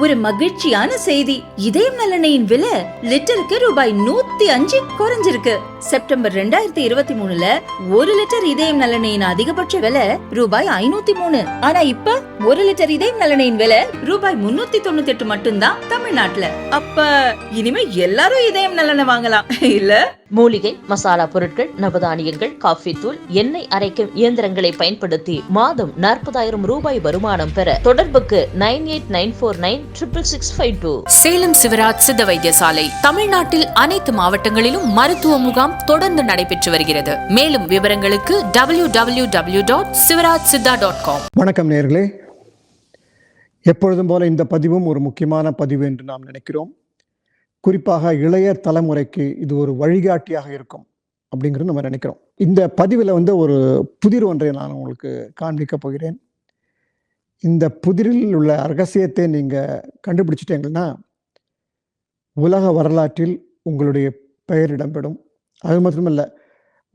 ஒரு மகிழ்ச்சியான செய்தி. இதயம் நல்லெண்ணெயின் விலை லிட்டருக்கு ரூபாய் 105 குறைஞ்சிருக்கு. செப்டம்பர் 2023ல 1 லிட்டர் இதயம் நல்லெண்ணெயின் அதிகபட்ச விலை ரூபாய் 503. ஆனா இப்ப 1 லிட்டர் இதயம் நல்லெண்ணெயின் விலை ரூபாய் 398 மட்டும்தான் தமிழ்நாட்டுல. அப்ப இனிமே எல்லாரும் இதயம் நல்லெண்ணெய் வாங்கலாம் இல்ல? மூலிகை மசாலா பொருட்கள், நவதானியங்கள், காஃபி தூள், எண்ணெய் அரைக்கும் இயந்திரங்களை பயன்படுத்தி மாதம் 40,000 ரூபாய் வருமானம் பெற தொடர்புக்கு 9894966652. சேலம் சிவராஜ் சித்த வைத்தியசாலை தமிழ்நாட்டில் அனைத்து மாவட்டங்களிலும் மருத்துவ முகாம் தொடர்ந்து நடைபெற்று வருகிறது. மேலும் விவரங்களுக்கு www.sivarajsiddha.com. வணக்கம் நேயர்களே, எப்பொழுதும் போல இந்த பதிவும் ஒரு முக்கியமான பதிவு என்று நாம் நினைக்கிறோம். குறிப்பாக இளைய தலைமுறைக்கு இது ஒரு வழிகாட்டியாக இருக்கும் அப்படிங்கிறது நம்ம நினைக்கிறோம். இந்த பதிவில் ஒரு புதிர் ஒன்றை நான் உங்களுக்கு காண்பிக்க போகிறேன். இந்த புதிரில் உள்ள ரகசியத்தை நீங்கள் கண்டுபிடிச்சிட்டீங்கன்னா உலக வரலாற்றில் உங்களுடைய பெயர் இடம்பெறும். அது மட்டுமல்ல,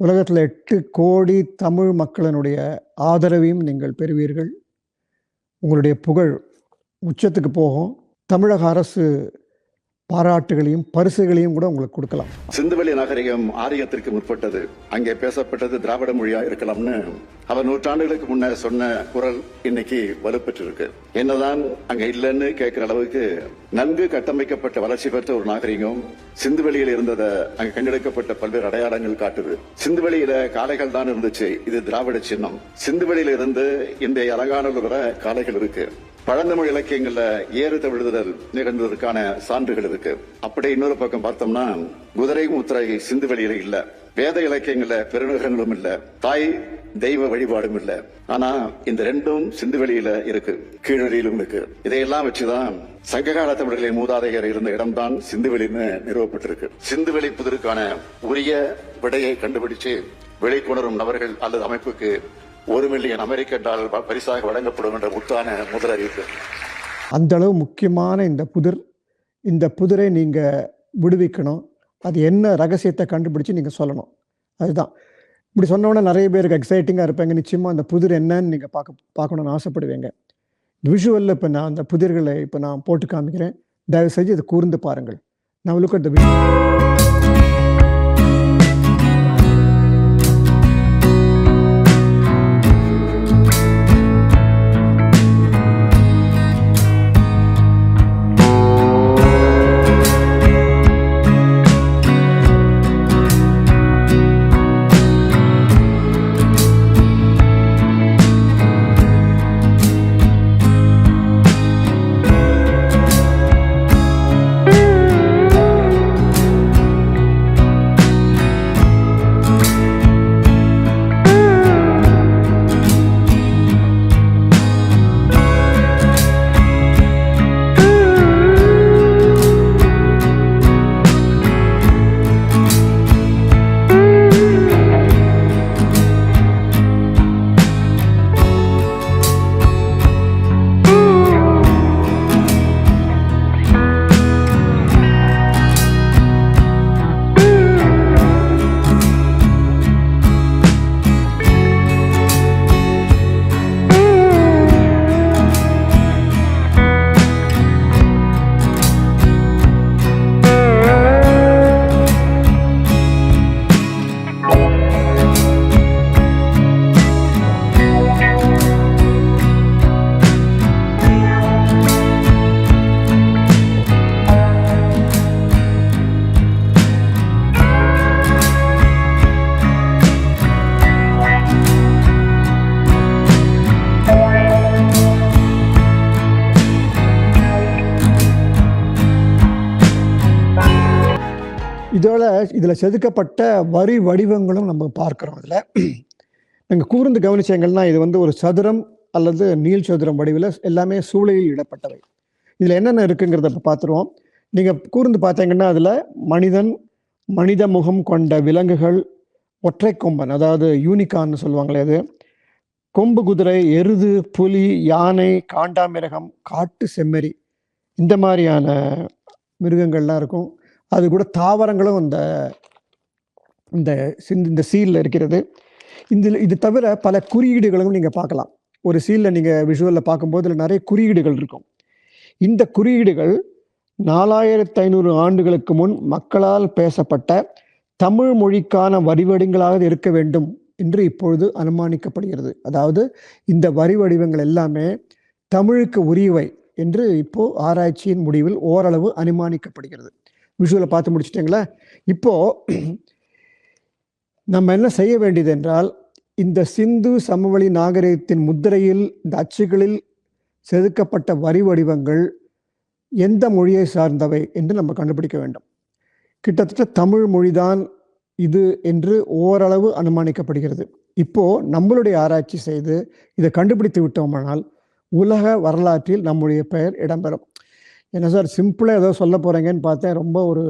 உலகத்தில் 8 கோடி தமிழ் மக்களினுடைய ஆதரவையும் நீங்கள் பெறுவீர்கள். உங்களுடைய புகழ் உச்சத்துக்கு போகும். தமிழக அரசு பாராட்டுகளையும் பரிசுகளையும் கூட உங்களுக்கு கொடுக்கலாம். சிந்துவெளி நாகரிகம் ஆரியத்திற்கு முற்பட்டது, அங்கே பேசப்பட்டது திராவிட மொழியா இருக்கலாம்னு அவர் நூற்றாண்டுகளுக்கு முன்ன சொன்ன குரல் இன்னைக்கு வலுப்பெற்றிருக்கு. என்னதான் அங்க இல்லைன்னு கேட்கிற அளவுக்கு நன்கு கட்டமைக்கப்பட்ட வளர்ச்சி பெற்ற ஒரு நாகரிகம் சிந்துவெளியில் இருந்ததை அங்க கண்டெடுக்கப்பட்ட பல்வேறு அடையாளங்கள் காட்டுது. சிந்துவெளியில காளைகள் தான் இருந்துச்சு, இது திராவிட சின்னம். சிந்துவெளியில இருந்து இன்றைய அலங்காநல்லூர் வரை காளைகள் இருக்கு. பழந்தமிழ் இலக்கியங்கள்ல ஏறு தவிழுதல் நிகழ்ந்ததற்கான சான்றுகள் இருக்கு. அப்படி இன்னொரு பக்கம் பார்த்தோம்னா குதிரை முத்திரை சிந்துவெளியில இல்ல, வேத இலக்கியங்கள்ல பெருநகரங்களும் இல்ல, தாய் தெய்வ வழிபாடும் இல்ல. ஆனா இந்த ரெண்டும் சிந்துவெளியில இருக்கு, கீழடியிலும் இருக்கு. இதையெல்லாம் வச்சுதான் சங்ககால தமிழர்களின் மூதாதையர் இருந்த இடம்தான் சிந்துவெளின்னு நிறுவப்பட்டிருக்கு. சிந்துவெளி புதிருக்கான உரிய விடையை கண்டுபிடிச்சு வெளிக்கொணரும் நபர்கள் அல்லது அமைப்புக்கு $1 மில்லியன் அமெரிக்க டாலர் பரிசாக வழங்கப்படும் என்ற முத்தான முதல் அறிவிப்பு. அந்த அளவு முக்கியமான இந்த புதிரை நீங்க விடுவிக்கணும். அது என்ன ரகசியத்தை கண்டுபிடிச்சு நீங்க சொல்லணும். அதுதான் இப்படி சொன்னோன்னா நிறைய பேருக்கு எக்ஸைட்டிங்கா இருப்பாங்க. நிச்சயமா அந்த புதிர் என்னன்னு நீங்க பார்க்கணும்னு ஆசைப்படுவீங்க. விஷுவல்ல இப்ப நான் அந்த புதிர்களை இப்ப நான் போட்டு காமிக்கிறேன். தயவு செஞ்சு இதை கூர்ந்து பாருங்கள். நான் லுக் அட் தி வீடியோ. இதில் செதுக்கப்பட்ட வரி வடிவங்களும் நம்ம பார்க்குறோம். இதில் நீங்கள் கூர்ந்து கவனிச்சீங்கன்னா இது ஒரு சதுரம் அல்லது நீள் சதுரம் வடிவில் எல்லாமே சூளையில் இடப்பட்டவை. இதில் என்னென்ன இருக்குங்கிறத இப்போ பார்த்துருவோம். நீங்கள் கூர்ந்து பார்த்தீங்கன்னா அதில் மனித முகம் கொண்ட விலங்குகள், ஒற்றை கொம்பன் அதாவது யூனிகான்னு சொல்லுவாங்களே அது, கொம்பு குதிரை, எருது, புலி, யானை, காண்டாமிருகம், காட்டு செம்மறி, இந்த மாதிரியான மிருகங்கள்லாம் இருக்கும். அது கூட தாவரங்களும் இந்த சீலில் இருக்கிறது. இது தவிர பல குறியீடுகளும் நீங்கள் பார்க்கலாம். ஒரு சீலில் நீங்கள் விஷுவலில் பார்க்கும்போது இதில் நிறைய குறியீடுகள் இருக்கும். இந்த குறியீடுகள் 4500 ஆண்டுகளுக்கு முன் மக்களால் பேசப்பட்ட தமிழ் மொழிக்கான வரிவடிவங்களாக இருக்க வேண்டும் என்று இப்பொழுது அனுமானிக்கப்படுகிறது. அதாவது இந்த வரி வடிவங்கள் எல்லாமே தமிழுக்கு உரியவை என்று இப்போ ஆராய்ச்சியின் முடிவில் ஓரளவு அனுமானிக்கப்படுகிறது. விஷுவலை பார்த்து முடிச்சிட்டிங்களா? இப்போ நம்ம என்ன செய்ய வேண்டியது என்றால், இந்த சிந்து சமவெளி நாகரிகத்தின் முத்திரையில், இந்த அச்சுகளில் செதுக்கப்பட்ட வரி வடிவங்கள் எந்த மொழியை சார்ந்தவை என்று நம்ம கண்டுபிடிக்க வேண்டும். கிட்டத்தட்ட தமிழ் மொழிதான் இது என்று ஓரளவு அனுமானிக்கப்படுகிறது. இப்போ நம்மளுடைய ஆராய்ச்சி செய்து இதை கண்டுபிடித்து விட்டோமானால் உலக வரலாற்றில் நம்முடைய பெயர் இடம்பெறும். என்ன சார் சிம்பிளாக ஏதோ சொல்ல போகிறீங்கன்னு பார்த்தேன், ரொம்ப ஒரு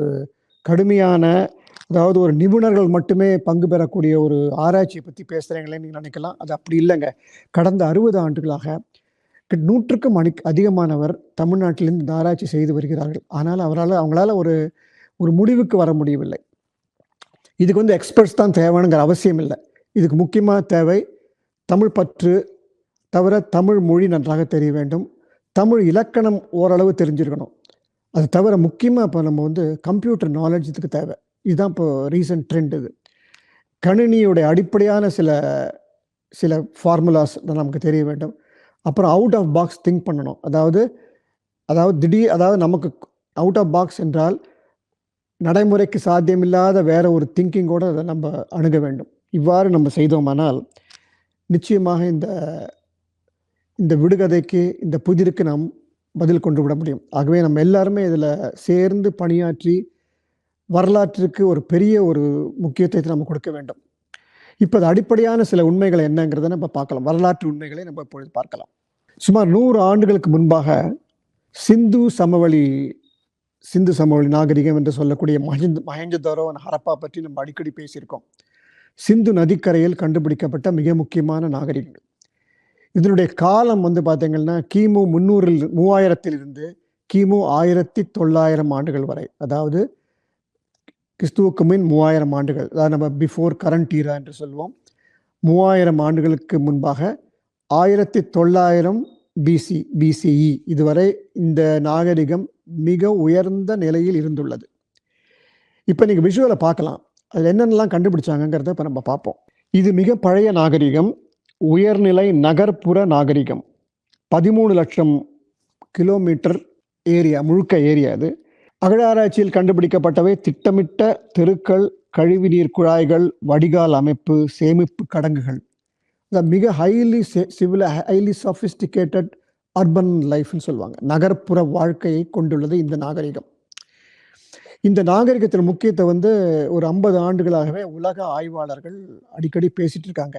கடுமையான, அதாவது ஒரு நிபுணர்கள் மட்டுமே பங்கு பெறக்கூடிய ஒரு ஆராய்ச்சியை பற்றி பேசுகிறீங்களேன்னு நீங்கள் நினைக்கலாம். அது அப்படி இல்லைங்க. கடந்த 60 ஆண்டுகளாக 100க்கும் அதிகமானவர் தமிழ்நாட்டிலிருந்து இந்த ஆராய்ச்சி செய்து வருகிறார்கள். ஆனால் அவங்களால ஒரு முடிவுக்கு வர முடியவில்லை. இதுக்கு வந்து எக்ஸ்பர்ட்ஸ் தான் தேவைங்கிற அவசியம் இல்லை. இதுக்கு முக்கியமாக தேவை தமிழ் பற்று, தவிர தமிழ் மொழி நன்றாக தெரிய வேண்டும், தமிழ் இலக்கணம் ஓரளவு தெரிஞ்சிருக்கணும். அது தவிர முக்கியமாக இப்போ நம்ம வந்து கம்ப்யூட்டர் நாலேஜ் இதுக்கு தேவை. இதுதான் இப்போ ரீசன்ட் ட்ரெண்ட். இது கணினியுடைய அடிப்படையான சில ஃபார்முலாஸ் நமக்கு தெரிய வேண்டும். அப்புறம் அவுட் ஆஃப் பாக்ஸ் திங்க் பண்ணணும். அதாவது நமக்கு அவுட் ஆஃப் பாக்ஸ் என்றால் நடைமுறைக்கு சாத்தியமில்லாத வேற ஒரு திங்கிங்கோடு அதை நம்ம அணுக வேண்டும். இவ்வாறு நம்ம செய்தோமானால் நிச்சயமாக இந்த விடுகதைக்கு, இந்த புதிருக்கு நாம் பதில் கொண்டு விட முடியும். ஆகவே நம்ம எல்லாருமே இதில் சேர்ந்து பணியாற்றி வரலாற்றுக்கு ஒரு பெரிய ஒரு முக்கியத்துவத்தை நம்ம கொடுக்க வேண்டும். இப்போ அது அடிப்படையான சில உண்மைகளை என்னங்கிறத நம்ம பார்க்கலாம். வரலாற்று உண்மைகளை நம்ம இப்பொழுது பார்க்கலாம். சுமார் 100 ஆண்டுகளுக்கு முன்பாக சிந்து சமவெளி நாகரிகம் என்று சொல்லக்கூடிய மஹேஞ்சதாரோ ஹரப்பா பற்றி நம்ம அடிக்கடி பேசியிருக்கோம். சிந்து நதிக்கரையில் கண்டுபிடிக்கப்பட்ட மிக முக்கியமான நாகரிகங்கள். இதனுடைய காலம் வந்து பார்த்தீங்கன்னா கிமு 3000 கிமு 1900 ஆண்டுகள் வரை, அதாவது கிறிஸ்துவுக்கு முன் 3000 ஆண்டுகள், அதாவது நம்ம பிஃபோர் கரண்ட் ஈரா என்று சொல்லுவோம். 3000 ஆண்டுகளுக்கு முன்பாக 1900 பிசிஇ இதுவரை இந்த நாகரிகம் மிக உயர்ந்த நிலையில் இருந்துள்ளது. இப்போ நீங்கள் விஷுவலை பார்க்கலாம், அதில் என்னென்னலாம் கண்டுபிடிச்சாங்கிறத இப்போ நம்ம பார்ப்போம். இது மிக பழைய நாகரிகம், உயர்நிலை நகர்ப்புற நாகரிகம். 13 லட்சம் கிலோமீட்டர் ஏரியா, முழுக்க ஏரியா. அது அகழாராய்ச்சியில் கண்டுபிடிக்கப்பட்டவை திட்டமிட்ட தெருக்கள், கழிவுநீர் குழாய்கள், வடிகால் அமைப்பு, சேமிப்பு கடங்குகள். மிக ஹைலி சொஃபிஸ்டிகேட்டட் அர்பன் லைஃப்னு சொல்லுவாங்க. நகர்ப்புற வாழ்க்கையை கொண்டுள்ளது இந்த நாகரிகம். இந்த நாகரிகத்தின் முக்கியத்தை வந்து ஒரு 50 ஆண்டுகளாகவே உலக ஆய்வாளர்கள் அடிக்கடி பேசிட்டு இருக்காங்க.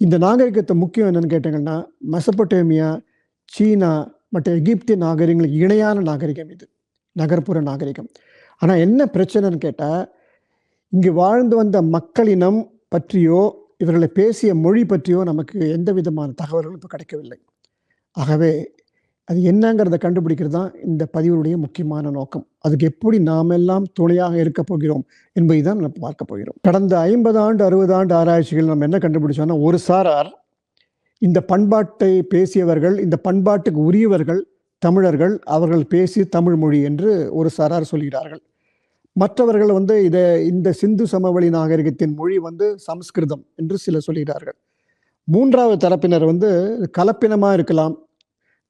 இந்த நாகரிகத்தை முக்கியம் என்னன்னு கேட்டீங்கன்னா, மெசபடோமியா, சீனா மற்றும் எகிப்திய நாகரிகங்களுக்கு இணையான நாகரிகம் இது, நகர்ப்புற நாகரிகம். ஆனால் என்ன பிரச்சனைன்னு கேட்டால், இங்கு வாழ்ந்து வந்த மக்களினம் பற்றியோ இவர்களை பேசிய மொழி பற்றியோ நமக்கு எந்த விதமான தகவல்களும் இப்போ கிடைக்கவில்லை. ஆகவே அது என்னங்கிறத கண்டுபிடிக்கிறது தான் இந்த பதிவுடைய முக்கியமான நோக்கம். அதுக்கு எப்படி நாம் எல்லாம் துணையாக இருக்க போகிறோம் என்பதை தான் நம்ம பார்க்க போகிறோம். கடந்த 50 ஆண்டு 60 ஆண்டு ஆராய்ச்சிகள் நம்ம என்ன கண்டுபிடிச்சோம்னா, ஒரு சாரார் இந்த பண்பாட்டை பேசியவர்கள், இந்த பண்பாட்டுக்கு உரியவர்கள் தமிழர்கள், அவர்கள் பேசி தமிழ் மொழி என்று ஒரு சாரார் சொல்கிறார்கள். மற்றவர்கள் வந்து இந்த சிந்து சமவெளி நாகரிகத்தின் மொழி வந்து சமஸ்கிருதம் என்று சிலர் சொல்கிறார்கள். 3வது தரப்பினர் வந்து கலப்பினமாக இருக்கலாம்.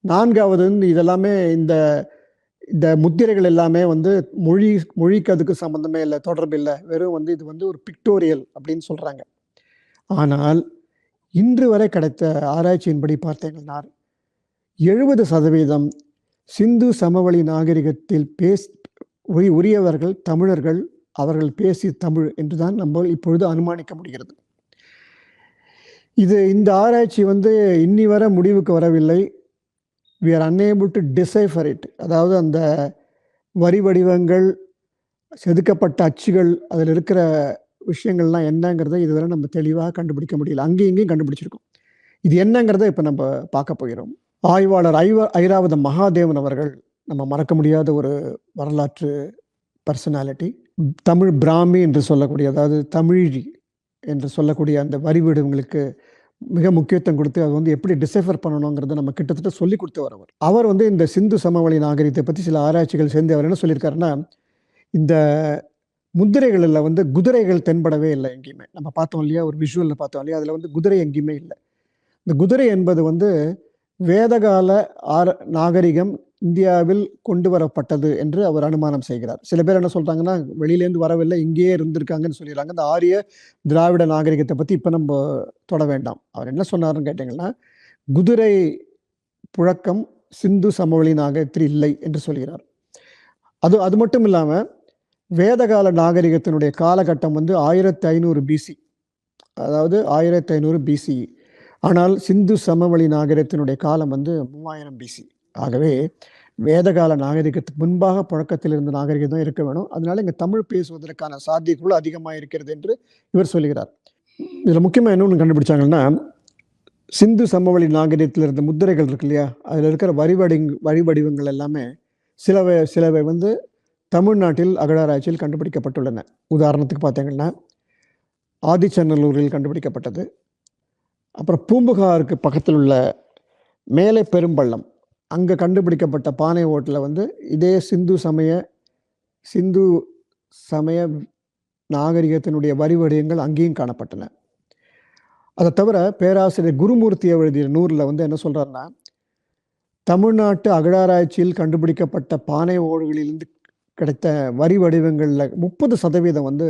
4வது இதெல்லாமே இந்த முத்திரைகள் எல்லாமே வந்து மொழிக்கு அதுக்கு சம்பந்தமே இல்லை, தொடர்பு இல்லை, வெறும் வந்து இது வந்து ஒரு பிக்டோரியல் அப்படின்னு சொல்றாங்க. ஆனால் இன்று வரை கிடைத்த ஆராய்ச்சியின்படி பார்த்தீங்கன்னா 70% சிந்து சமவெளி நாகரிகத்தில் உரியவர்கள் தமிழர்கள், அவர்கள் பேசி தமிழ் என்றுதான் நம்ம இப்பொழுது அனுமானிக்க முடிகிறது. இந்த ஆராய்ச்சி வந்து இன்னி வரை முடிவுக்கு வரவில்லை. we are unable to decipher it. அதாவது அந்த வரி வடிவங்கள், செதுக்கப்பட்ட அச்சுகள், அதில் இருக்கிற விஷயங்கள்லாம் என்னங்கிறத இதுவரை நம்ம தெளிவாக கண்டுபிடிக்க முடியல. அங்கேயும் இங்கேயும் கண்டுபிடிச்சிருக்கோம். இது என்னங்கிறத இப்போ நம்ம பார்க்க போகிறோம். ஆய்வாளர் ஐராவத மகாதேவன் அவர்கள் நம்ம மறக்க முடியாத ஒரு வரலாற்று பர்சனாலிட்டி. தமிழ் பிராமி என்று சொல்லக்கூடிய, அதாவது தமிழி என்று சொல்லக்கூடிய அந்த வரி வடிவங்களுக்கு மிக முக்கியத்துவம் கொடுத்து அது வந்து எப்படி டிசைஃபர் பண்ணணுங்கிறத நம்ம கிட்டத்தட்ட சொல்லி கொடுத்து வரவர். அவர் வந்து இந்த சிந்து சமவெளி நாகரிகத்தை பற்றி சில ஆராய்ச்சிகள் சேர்ந்து அவர் என்ன சொல்லியிருக்காருன்னா, இந்த முத்திரைகளில் வந்து குதிரைகள் தென்படவே இல்லை எங்கேயுமே. நம்ம பார்த்தோம் இல்லையா, ஒரு விஷுவலில் பார்த்தோம் இல்லையா, அதில் வந்து குதிரை எங்கேயுமே இல்லை. இந்த குதிரை என்பது வந்து வேதகால நாகரிகம் இந்தியாவில் கொண்டு வரப்பட்டது என்று அவர் அனுமானம் செய்கிறார். சில பேர் என்ன சொல்றாங்கன்னா, வெளியிலேருந்து வரவில்லை, இங்கேயே இருந்திருக்காங்கன்னு சொல்லிடுறாங்க. இந்த ஆரிய திராவிட நாகரிகத்தை பற்றி இப்போ நம்ம தொட வேண்டாம். அவர் என்ன சொன்னாருன்னு கேட்டிங்கன்னா, குதிரை புழக்கம் சிந்து சமவெளி நாகரிகத்தில் இல்லை என்று சொல்கிறார். அது மட்டும் இல்லாமல் வேதகால நாகரிகத்தினுடைய காலகட்டம் வந்து 1500 பிசி, அதாவது 1500 பிசி. ஆனால் சிந்து சமவெளி நாகரிகத்தினுடைய காலம் வந்து 3000 பிசி. ஆகவே வேதகால நாகரிகத்துக்கு முன்பாக புழக்கத்தில் இருந்த நாகரிகம் தான் இருக்க வேணும். அதனால இங்கே தமிழ் பேசுவதற்கான சாத்தியக்குழு அதிகமாக இருக்கிறது என்று இவர் சொல்கிறார். இதில் முக்கியமாக இன்னொன்று கண்டுபிடிச்சாங்கன்னா, சிந்து சமவெளி நாகரிகத்தில் இருந்த முத்திரைகள் இருக்கு இல்லையா, அதில் இருக்கிற வரி வடிவங்கள் எல்லாமே சிலவை வந்து தமிழ்நாட்டில் அகழாராய்ச்சியில் கண்டுபிடிக்கப்பட்டுள்ளன. உதாரணத்துக்கு பார்த்தீங்கன்னா, ஆதிச்சநல்லூரில் கண்டுபிடிக்கப்பட்டது. அப்புறம் பூம்புகாருக்கு பக்கத்தில் உள்ள மேலே பெரும்பள்ளம், அங்கே கண்டுபிடிக்கப்பட்ட பானை ஓட்டில் வந்து இதே சிந்து சமய நாகரிகத்தினுடைய வரி வடிவங்கள் அங்கேயும் காணப்பட்டன. அதை தவிர பேராசிரியர் குருமூர்த்தி எழுதிய நூலில் வந்து என்ன சொல்கிறாருன்னா, தமிழ்நாட்டு அகழாராய்ச்சியில் கண்டுபிடிக்கப்பட்ட பானை ஓடுகளிலிருந்து கிடைத்த வரி வடிவங்களில் 30% வந்து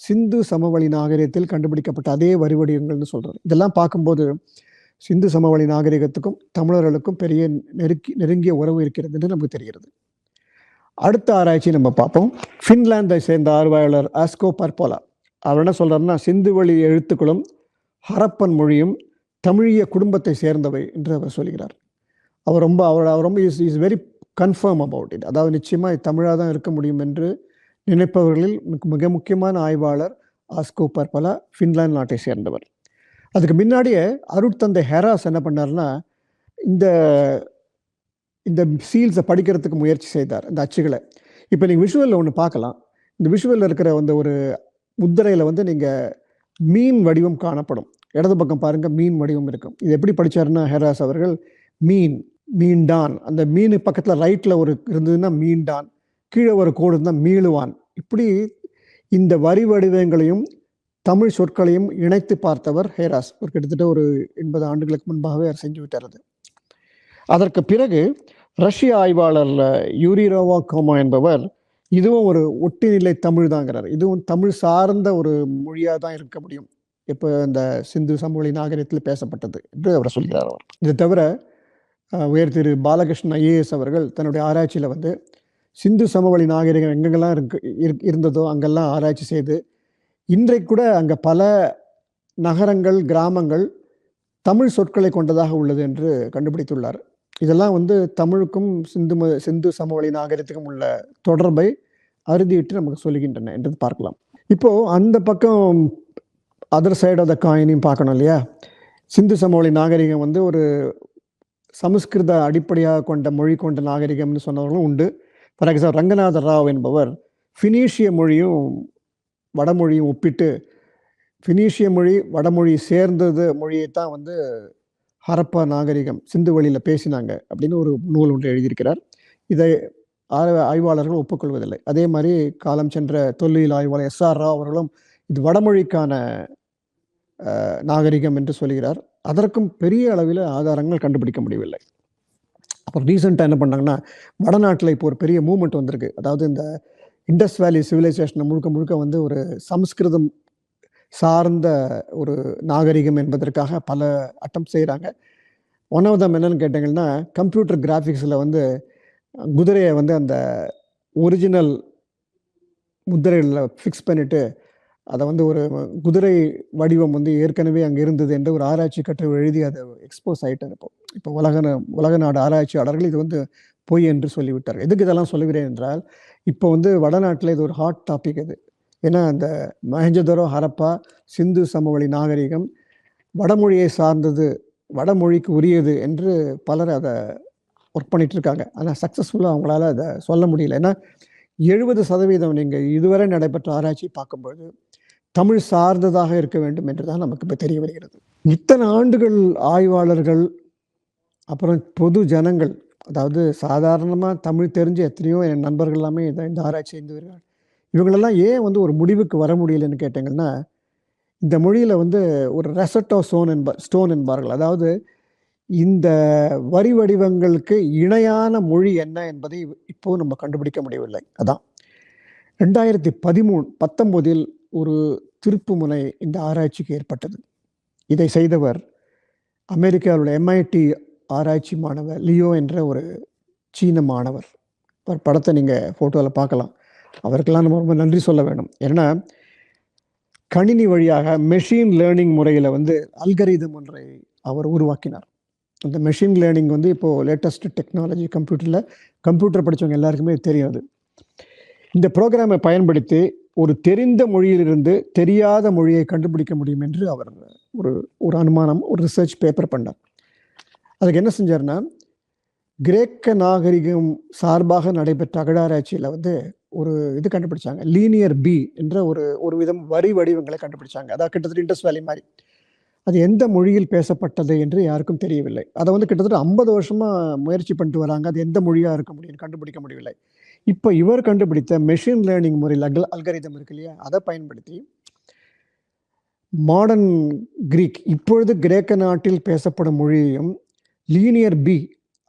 சிந்து சமவெளி நாகரிகத்தில் கண்டுபிடிக்கப்பட்ட அதே வரி வடிவங்கள்னு சொல்கிறார். இதெல்லாம் பார்க்கும்போது சிந்து சமவெளி நாகரிகத்துக்கும் தமிழர்களுக்கும் பெரிய நெருங்கிய உறவு இருக்கிறது என்று நமக்கு தெரிகிறது. அடுத்த ஆராய்ச்சி நம்ம பார்ப்போம். ஃபின்லாந்தை சேர்ந்த ஆய்வாளர் ஆஸ்கோ பர்போலா அவர் என்ன சொல்றாருன்னா, சிந்து வழி எழுத்துக்களும் ஹரப்பன் மொழியும் தமிழிய குடும்பத்தை சேர்ந்தவை என்று அவர் சொல்கிறார். அவர் ரொம்ப is very confirm about it. அதாவது நிச்சயமாக தமிழாக தான் இருக்க முடியும் என்று நினைப்பவர்களில் மிக முக்கியமான ஆய்வாளர் ஆஸ்கோ பர்போலா, ஃபின்லாந்து நாட்டை சேர்ந்தவர். அதுக்கு முன்னாடியே அருட்தந்தை ஹெராஸ் என்ன பண்ணார்னா, இந்த சீல்ஸை படிக்கிறதுக்கு முயற்சி செய்தார், இந்த அச்சுகளை. இப்போ நீங்கள் விஷுவலில் ஒன்று பார்க்கலாம். இந்த விஷுவலில் இருக்கிற ஒரு முத்திரையில் வந்து நீங்கள் மீன் வடிவம் காணப்படும். இடது பக்கம் பாருங்கள், மீன் வடிவம் இருக்கும். இது எப்படி படித்தாருன்னா ஹெராஸ் அவர்கள், மீன்டான், அந்த மீன் பக்கத்தில் ரைட்டில் இருந்ததுன்னா மீன்டான், கீழே ஒரு கோடு இருந்தால் மீளுவான். இப்படி இந்த வரி வடிவங்களையும் தமிழ் சொற்களையும் இணைத்து பார்த்தவர் ஹெராஸ். கிட்டத்தட்ட 80 ஆண்டுகளுக்கு முன்பாகவே அவர் செஞ்சு விட்டார். அதற்கு பிறகு ரஷ்ய ஆய்வாளர் யூரிரோவா கோமா என்பவர், இதுவும் ஒரு ஒட்டுநிலை தமிழ் தாங்கிறார். இதுவும் தமிழ் சார்ந்த ஒரு மொழியாக தான் இருக்க முடியும் இப்போ இந்த சிந்து சமவெளி நாகரிகத்தில் பேசப்பட்டது என்று அவர் சொல்கிறார். இதை தவிர உயர் திரு பாலகிருஷ்ணன் ஐஏஎஸ் அவர்கள் தன்னுடைய ஆராய்ச்சியில் வந்து சிந்து சமவெளி நாகரிகம் எங்கெங்கெல்லாம் இருந்ததோ அங்கெல்லாம் ஆராய்ச்சி செய்து இன்றைக்கு கூட அங்கே பல நகரங்கள், கிராமங்கள் தமிழ் சொற்களை கொண்டதாக உள்ளது என்று கண்டுபிடித்துள்ளார். இதெல்லாம் வந்து தமிழுக்கும் சிந்து சமவெளி நாகரிகத்துக்கும் உள்ள தொடர்பை அறுதிட்டு நமக்கு சொல்லுகின்றன என்று பார்க்கலாம். இப்போ அந்த பக்கம் அதர் சைடு ஆஃப் த காயினையும் பார்க்கணும் இல்லையா. சிந்து சமவெளி நாகரிகம் வந்து ஒரு சமஸ்கிருத அடிப்படையாக கொண்ட மொழி கொண்ட நாகரிகம்னு சொன்னவர்களும் உண்டு. ஃபார் எக்ஸாம்பிள் ரங்கநாத ராவ் என்பவர் ஃபினீஷிய மொழியும் வடமொழியும் ஒப்பிட்டு, ஃபினீஷிய மொழி வடமொழி சேர்ந்தது மொழியைத்தான் வந்து ஹரப்பா நாகரிகம் சிந்து வழியில் பேசினாங்க அப்படின்னு ஒரு நூல் ஒன்று எழுதியிருக்கிறார். இதை ஆய்வாளர்கள் ஒப்புக்கொள்வதில்லை. அதே மாதிரி காலம் சென்ற தொல்லியல் ஆய்வாளர் SR ராவ் அவர்களும் இது வடமொழிக்கான நாகரிகம் என்று சொல்கிறார். அதற்கும் பெரிய அளவில் ஆதாரங்கள் கண்டுபிடிக்க முடியவில்லை. அப்புறம் ரீசெண்டாக என்ன பண்ணாங்கன்னா, வடநாட்டில் இப்போ ஒரு பெரிய மூவ்மெண்ட் வந்திருக்கு. அதாவது இந்த இண்டஸ் வேலி சிவிலைசேஷனை முழுக்க வந்து ஒரு சமஸ்கிருதம் சார்ந்த ஒரு நாகரிகம் என்பதற்காக பல அட்டம் செய்கிறாங்க. ஒன் ஆஃப் தம் என்னன்னு கேட்டிங்கன்னா, கம்ப்யூட்டர் கிராஃபிக்ஸில் வந்து குதிரையை வந்து அந்த ஒரிஜினல் முத்திரைகளில் ஃபிக்ஸ் பண்ணிவிட்டு அதை வந்து ஒரு குதிரை வடிவம் வந்து ஏற்கனவே அங்கே இருந்தது என்று ஒரு ஆராய்ச்சி கட்டுரை எழுதி அதை எக்ஸ்போஸ் ஆகிட்டு இப்போ உலக நாடு ஆராய்ச்சியாளர்கள் இது வந்து பொய் என்று சொல்லிவிட்டார்கள். எதுக்கு இதெல்லாம் சொல்லுகிறேன் என்றால், இப்போ வந்து வடநாட்டில் இது ஒரு ஹாட் டாபிக். இது ஏன்னா அந்த மொஹஞ்சதாரோ, ஹரப்பா, சிந்து சமவெளி நாகரிகம் வடமொழியை சார்ந்தது, வடமொழிக்கு உரியது என்று பலர் அதை ஒர்க் பண்ணிட்டு இருக்காங்க. ஆனால் சக்ஸஸ்ஃபுல்லாக அவங்களால அதை சொல்ல முடியல. ஏன்னா 70% நீங்கள் இதுவரை நடைபெற்ற ஆராய்ச்சி பார்க்கும்பொழுது தமிழ் சார்ந்ததாக இருக்க வேண்டும் என்றுதான் நமக்கு இப்போ தெரிய வருகிறது. இத்தனை ஆண்டுகள் ஆய்வாளர்கள், அப்புறம் பொது ஜனங்கள், அதாவது சாதாரணமாக தமிழ் தெரிஞ்ச எத்தனையோ என் நண்பர்கள் எல்லாமே இந்த ஆராய்ச்சி செய்து வருகிறார்கள். இவங்களெல்லாம் ஏன் வந்து ஒரு முடிவுக்கு வர முடியலன்னு கேட்டிங்கன்னா, இந்த மொழியில் வந்து ஒரு ரெசட்டோ ஸ்டோன் என்பார்கள். அதாவது இந்த வரி வடிவங்களுக்கு இணையான மொழி என்ன என்பதை இப்போ நம்ம கண்டுபிடிக்க முடியவில்லை. அதான் 2019 ஒரு திருப்புமுனை இந்த ஆராய்ச்சிக்கு ஏற்பட்டது. இதை செய்தவர் அமெரிக்காவில் MIT ஆராய்ச்சி மாணவர் லியோ என்ற ஒரு சீன மாணவர். ஒரு படத்தை நீங்கள் ஃபோட்டோவில் பார்க்கலாம். அவருக்கெல்லாம் நம்ம ரொம்ப நன்றி சொல்ல வேணும். ஏன்னா கணினி வழியாக மெஷின் லேர்னிங் முறையில் வந்து அல்கரிதம் ஒன்றை அவர் உருவாக்கினார். அந்த மெஷின் லேர்னிங் வந்து இப்போது லேட்டஸ்ட் டெக்னாலஜி, கம்ப்யூட்டர் படித்தவங்க எல்லாருக்குமே தெரியும். அது இந்த ப்ரோக்ராமை பயன்படுத்தி ஒரு தெரிந்த மொழியிலிருந்து தெரியாத மொழியை கண்டுபிடிக்க முடியும் என்று அவர் ஒரு அனுமானம், ஒரு ரிசர்ச் பேப்பர் பண்ணார். அதுக்கு என்ன செஞ்சார்னா, கிரேக்க நாகரிகம் சார்பாக நடைபெற்ற அகழாராய்ச்சியில் வந்து ஒரு இது கண்டுபிடிச்சாங்க. லீனியர் பி என்ற ஒரு விதம் வரி வடிவங்களை கண்டுபிடிச்சாங்க. அதாவது கிட்டத்தட்ட இண்டஸ் வேலி மாதிரி. அது எந்த மொழியில் பேசப்பட்டது என்று யாருக்கும் தெரியவில்லை. அதை வந்து கிட்டத்தட்ட 50 வருஷமாக முயற்சி பண்ணிட்டு வராங்க. அது எந்த மொழியாக இருக்க முடியும் கண்டுபிடிக்க முடியவில்லை. இப்போ இவர் கண்டுபிடித்த மெஷின் லேர்னிங் முறையில் அல்கரிதம் இருக்கு இல்லையா, அதை பயன்படுத்தி மாடர்ன் கிரீக், இப்பொழுது கிரேக்க நாட்டில் பேசப்படும் மொழியையும் லீனியர் பி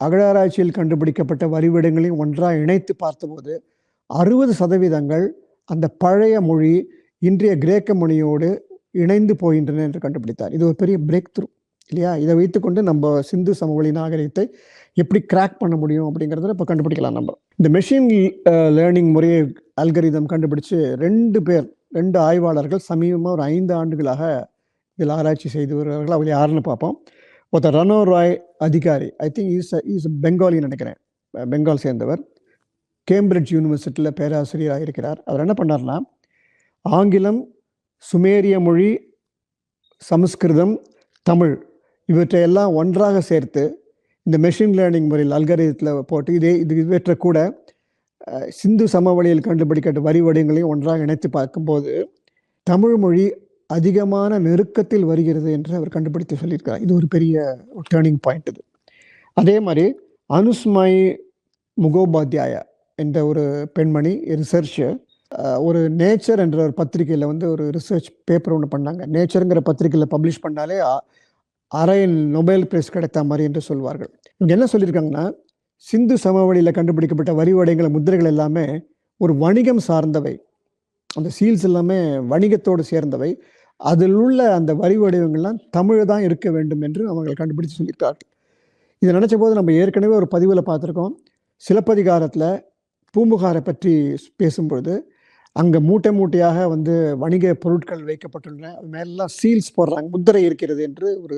அகழாராய்ச்சியில் கண்டுபிடிக்கப்பட்ட வரிவிடங்களையும் ஒன்றாக இணைத்து பார்த்தபோது 60% அந்த பழைய மொழி இன்றைய கிரேக்க மொழியோடு இணைந்து போகின்றன என்று கண்டுபிடித்தார். இது ஒரு பெரிய பிரேக் த்ரூ இல்லையா? இதை வைத்துக்கொண்டு நம்ம சிந்து சமவெளி நாகரிகத்தை எப்படி கிராக் பண்ண முடியும் அப்படிங்கிறத இப்போ கண்டுபிடிக்கலாம். நம்ம இந்த மெஷின் லேர்னிங் முறையை அல்கரிதம் கண்டுபிடிச்சு 2 ஆய்வாளர்கள் சமீபமாக ஒரு 5 ஆண்டுகளாக இதில் ஆராய்ச்சி செய்து வருவார்கள். அவங்க யாருன்னு பார்ப்போம். ஒருத்தர் ரனோ ராய் அதிகாரி, ஐ திங்க் இஸ் பெங்காலின்னு நினைக்கிறேன், பெங்கால் சேர்ந்தவர். கேம்பிரிட்ஜ் யூனிவர்சிட்டியில் பேராசிரியராக இருக்கிறார். அவர் என்ன பண்ணார்னா, ஆங்கிலம், சுமேரிய மொழி, சமஸ்கிருதம், தமிழ் இவற்றையெல்லாம் ஒன்றாக சேர்த்து இந்த மெஷின் லேர்னிங் முறையில் அல்கரிதத்தில் போட்டு இவற்றை கூட சிந்து சமவெளியில் கண்டுபிடிக்கப்பட்ட வரி வடிவங்களையும் ஒன்றாக இணைத்து பார்க்கும்போது தமிழ் மொழி அதிகமான நெருக்கத்தில் வருகிறது என்று அவர் கண்டுபிடித்து சொல்லியிருக்கிறார். இது ஒரு பெரிய டேர்னிங் பாயிண்ட். இது அதே மாதிரி அனுஸ்மாய் முகோபாத்யாயா என்ற ஒரு பெண்மணி ரிசர்ச்சர் ஒரு நேச்சர் என்ற ஒரு பத்திரிகையில் வந்து ஒரு ரிசர்ச் பேப்பர் ஒன்று பண்ணாங்க. நேச்சருங்கிற பத்திரிகையில் பப்ளிஷ் பண்ணாலே அரை நொபேல் பிரைஸ் கிடைத்த மாதிரி என்று சொல்வார்கள். இவங்க என்ன சொல்லியிருக்காங்கன்னா, சிந்து சமவெளியில் கண்டுபிடிக்கப்பட்ட வரி வடிவங்கள், முத்திரைகள் எல்லாமே ஒரு வணிகம் சார்ந்தவை. அந்த சீல்ஸ் எல்லாமே வணிகத்தோடு சேர்ந்தவை. அதில் உள்ள அந்த வரி வடிவங்கள்லாம் தமிழ் தான் இருக்க வேண்டும் என்று அவங்க கண்டுபிடிச்சு சொல்லியிருக்கார்கள். இதை நினச்ச போது நம்ம ஏற்கனவே ஒரு பதிவில் பார்த்துருக்கோம். சிலப்பதிகாரத்தில் பூம்புகாரை பற்றி பேசும்பொழுது அங்கே மூட்டையாக வந்து வணிக பொருட்கள் வைக்கப்பட்டுள்ளன, அது மேலாம் சீல்ஸ் போடுறாங்க, முத்திரை இருக்கிறது என்று ஒரு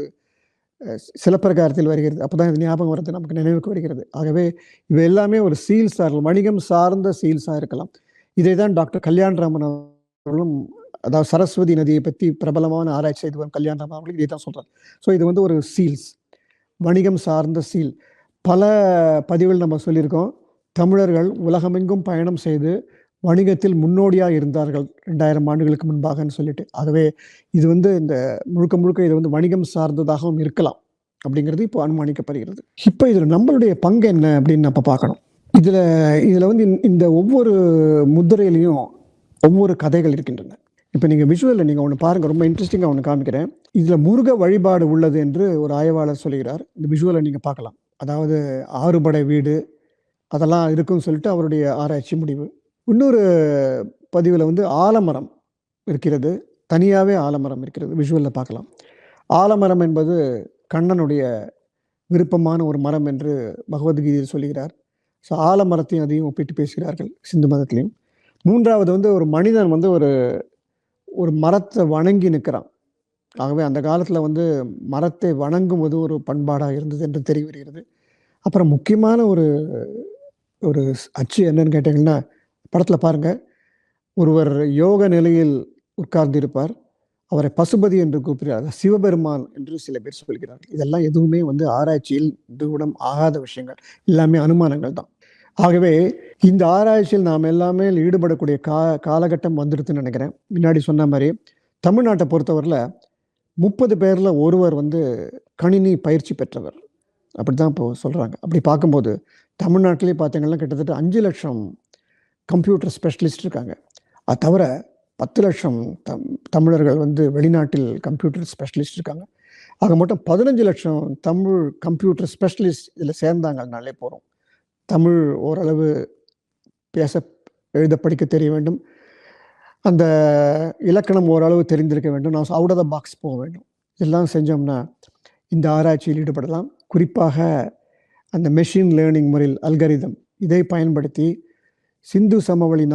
சிலப்பதிகாரத்தில் வருகிறது. அப்போ தான் இது ஞாபகம் வருது, நமக்கு நினைவுக்கு வருகிறது. ஆகவே இவை எல்லாமே ஒரு சீல்ஸாக, வணிகம் சார்ந்த சீல்ஸாக இருக்கலாம். இதை தான் டாக்டர் கல்யாண்ராமன் அவர்களும், அதாவது சரஸ்வதி நதியை பற்றி பிரபலமான ஆராய்ச்சி செய்து வரும் கல்யாண்ராமன் அவர்களும் இதை தான் சொல்கிறார். ஸோ இது வந்து ஒரு சீல்ஸ், வணிகம் சார்ந்த சீல். பல பதிவுகள் நம்ம சொல்லியிருக்கோம். தமிழர்கள் உலகமெங்கும் பயணம் செய்து வணிகத்தில் முன்னோடியாக இருந்தார்கள் 2000 ஆண்டுகளுக்கு முன்பாகன்னு சொல்லிட்டு. ஆகவே இது வந்து இந்த முழுக்க இது வந்து வணிகம் சார்ந்ததாகவும் இருக்கலாம் அப்படிங்கிறது இப்போ அனுமானிக்கப்படுகிறது. இப்போ இதில் நம்மளுடைய பங்கு என்ன அப்படின்னு நம்ம பார்க்கணும். இதில் வந்து இந்த ஒவ்வொரு முத்திரையிலையும் ஒவ்வொரு கதைகள் இருக்கின்றன. இப்போ நீங்கள் விஷுவலில் நீங்கள் ஒன்று பாருங்கள், ரொம்ப இன்ட்ரெஸ்டிங்காக ஒன்று காமிக்கிறேன். இதில் முருக வழிபாடு உள்ளது என்று ஒரு ஆய்வாளர் சொல்கிறார். இந்த விஷுவலை நீங்கள் பார்க்கலாம். அதாவது 6 படை வீடு அதெல்லாம் இருக்குன்னு சொல்லிட்டு அவருடைய ஆராய்ச்சி முடிவு. இன்னொரு பதிவில் வந்து ஆலமரம் இருக்கிறது, தனியாகவே ஆலமரம் இருக்கிறது, விஷுவலில் பார்க்கலாம். ஆலமரம் என்பது கண்ணனுடைய விருப்பமான ஒரு மரம் என்று பகவத்கீதையில் சொல்கிறார். ஸோ ஆலமரத்தையும் அதையும் ஒப்பிட்டு பேசுகிறார்கள் சிந்து மதத்திலையும். 3வது வந்து ஒரு மனிதன் வந்து ஒரு மரத்தை வணங்கி நிற்கிறான். ஆகவே அந்த காலத்தில் வந்து மரத்தை வணங்குவது ஒரு பண்பாடாக இருந்தது என்று தெரிய வருகிறது. அப்புறம் முக்கியமான ஒரு அச்சு என்னன்னு கேட்டிங்கன்னா, படத்தில் பாருங்கள், ஒருவர் யோக நிலையில் உட்கார்ந்திருப்பார், அவரை பசுபதி என்று கூப்பிடுகிறார், சிவபெருமான் என்று சில பேர் சொல்கிறார்கள். இதெல்லாம் எதுவுமே வந்து ஆராய்ச்சியில் நிரூபணம் ஆகாத விஷயங்கள், எல்லாமே அனுமானங்கள் தான். ஆகவே இந்த ஆராய்ச்சியில் நாம் எல்லாமே ஈடுபடக்கூடிய காலகட்டம் வந்துடுதுன்னு நினைக்கிறேன். முன்னாடி சொன்ன மாதிரி தமிழ்நாட்டை பொறுத்தவரையில் 30 பேரில் ஒருவர் வந்து கணினி பயிற்சி பெற்றவர். அப்படி தான் இப்போ சொல்கிறாங்க. அப்படி பார்க்கும்போது தமிழ்நாட்டிலே பார்த்தீங்கன்னா கிட்டத்தட்ட 5 லட்சம் கம்ப்யூட்டர் ஸ்பெஷலிஸ்ட் இருக்காங்க. அது தவிர 10 லட்சம் தமிழர்கள் வந்து வெளிநாட்டில் கம்ப்யூட்டர் ஸ்பெஷலிஸ்ட் இருக்காங்க. ஆக மொத்தம் 15 லட்சம் தமிழ் கம்ப்யூட்டர் ஸ்பெஷலிஸ்ட் இதில் சேர்ந்தாங்கனாலே போகிறோம். தமிழ் ஓரளவு பேச எழுத படிக்க தெரிய வேண்டும், அந்த இலக்கணம் ஓரளவு தெரிந்திருக்க வேண்டும், நான் அவுட் ஆஃப் த பாக்ஸ் போக வேண்டும். இதெல்லாம் செஞ்சோம்னா இந்த ஆராய்ச்சியில் ஈடுபடலாம். குறிப்பாக அந்த மெஷின் லேர்னிங் முறையில் அல்கரிதம் இதை பயன்படுத்தி சிந்து சமவெளி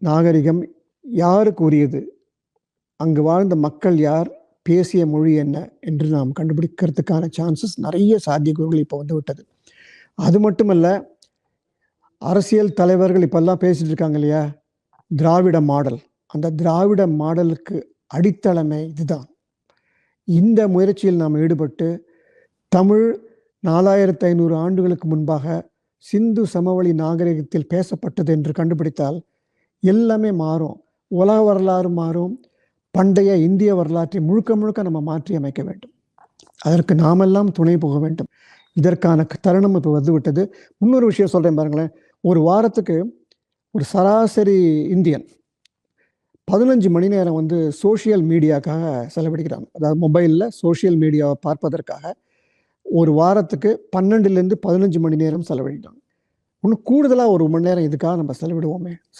நாகரிகம் யாருக்கு உரியது, அங்கு வாழ்ந்த மக்கள் யார், பேசிய மொழி என்ன என்று நாம் கண்டுபிடிக்கிறதுக்கான சான்சஸ் நிறைய சாத்தியக்கூறுகள் இப்போ வந்து விட்டது. அது மட்டுமல்ல, அரசியல் தலைவர்கள் இப்பெல்லாம் பேசிட்டு இருக்காங்க இல்லையா, திராவிட மாடல். அந்த திராவிட மாடலுக்கு அடித்தளமே இதுதான். இந்த முயற்சியில் நாம் ஈடுபட்டு தமிழ் 4500 ஆண்டுகளுக்கு முன்பாக சிந்து சமவெளி நாகரிகத்தில் பேசப்பட்டது என்று கண்டுபிடித்தால் எல்லாமே மாறும். உலக வரலாறு மாறும். பண்டைய இந்திய வரலாற்றை முழுக்க நம்ம மாற்றி அமைக்க வேண்டும். அதற்கு நாமெல்லாம் துணை போக வேண்டும். இதற்கான தருணம் இப்போ வந்துவிட்டது. இன்னொரு விஷயம் சொல்கிறேன் பாருங்களேன். ஒரு வாரத்துக்கு ஒரு சராசரி இந்தியன் 15 மணி நேரம் வந்து சோஷியல் மீடியாக்காக செலவழிக்கிறாங்க. அதாவது மொபைலில் சோஷியல் மீடியாவை பார்ப்பதற்காக ஒரு வாரத்துக்கு 12லேருந்து 15 மணி நேரம் செலவழிக்கிறாங்க. இன்னும் கூடுதலாக 1 மணி நேரம் இதுக்காக நம்ம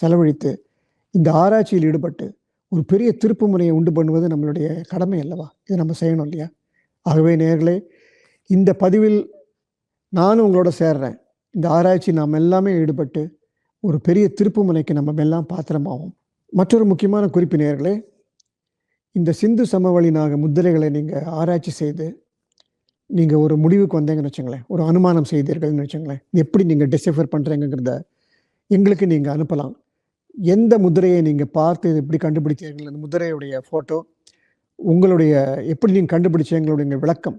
செலவழித்து இந்த ஆராய்ச்சியில் ஈடுபட்டு ஒரு பெரிய திருப்பு முறையை உண்டு பண்ணுவது நம்மளுடைய கடமை அல்லவா? இதை நம்ம செய்யணும் இல்லையா? ஆகவே நேயர்களே, இந்த பதிவில் நானும் உங்களோட சேர்றேன். இந்த ஆராய்ச்சி நாம் எல்லாமே ஈடுபட்டு ஒரு பெரிய திருப்பு முனைக்கு நம்ம எல்லாம் பாத்திரமாகும். மற்றொரு முக்கியமான குறிப்பு நேயர்களே, இந்த சிந்து சமவெளி முத்திரைகளை நீங்கள் ஆராய்ச்சி செய்து நீங்கள் ஒரு முடிவுக்கு வந்தீங்கன்னு வச்சுங்களேன், ஒரு அனுமானம் செய்தீர்கள்னு வச்சுங்களேன், எப்படி நீங்கள் டிசைஃபர் பண்ணுறீங்கிறத எங்களுக்கு நீங்கள் அனுப்பலாம். எந்த முத்திரையை நீங்கள் பார்த்து இது எப்படி கண்டுபிடிச்சீர்கள், அந்த முத்திரையுடைய ஃபோட்டோ, உங்களுடைய எப்படி நீங்கள் கண்டுபிடிச்சீங்களுடைய விளக்கம்,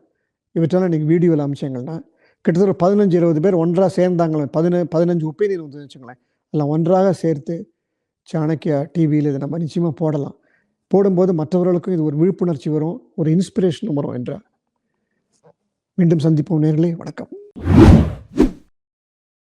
இவற்றெல்லாம் நீங்கள் வீடியோவில் அமைச்சிங்கன்னா கிட்டத்தட்ட 15-20 பேர் ஒன்றாக சேர்ந்தாங்களே, 15 ஒப்பீனியன் வந்து வச்சுங்களேன், எல்லாம் ஒன்றாக சேர்த்து சாணக்கியா டிவியில் இதை நம்ம நிச்சயமாக போடலாம். போடும்போது மற்றவர்களுக்கும் இது ஒரு விழிப்புணர்ச்சி வரும், ஒரு இன்ஸ்பிரேஷன் வரும் என்றார். மீண்டும் சந்திப்போம் நேயர்களே, வணக்கம்.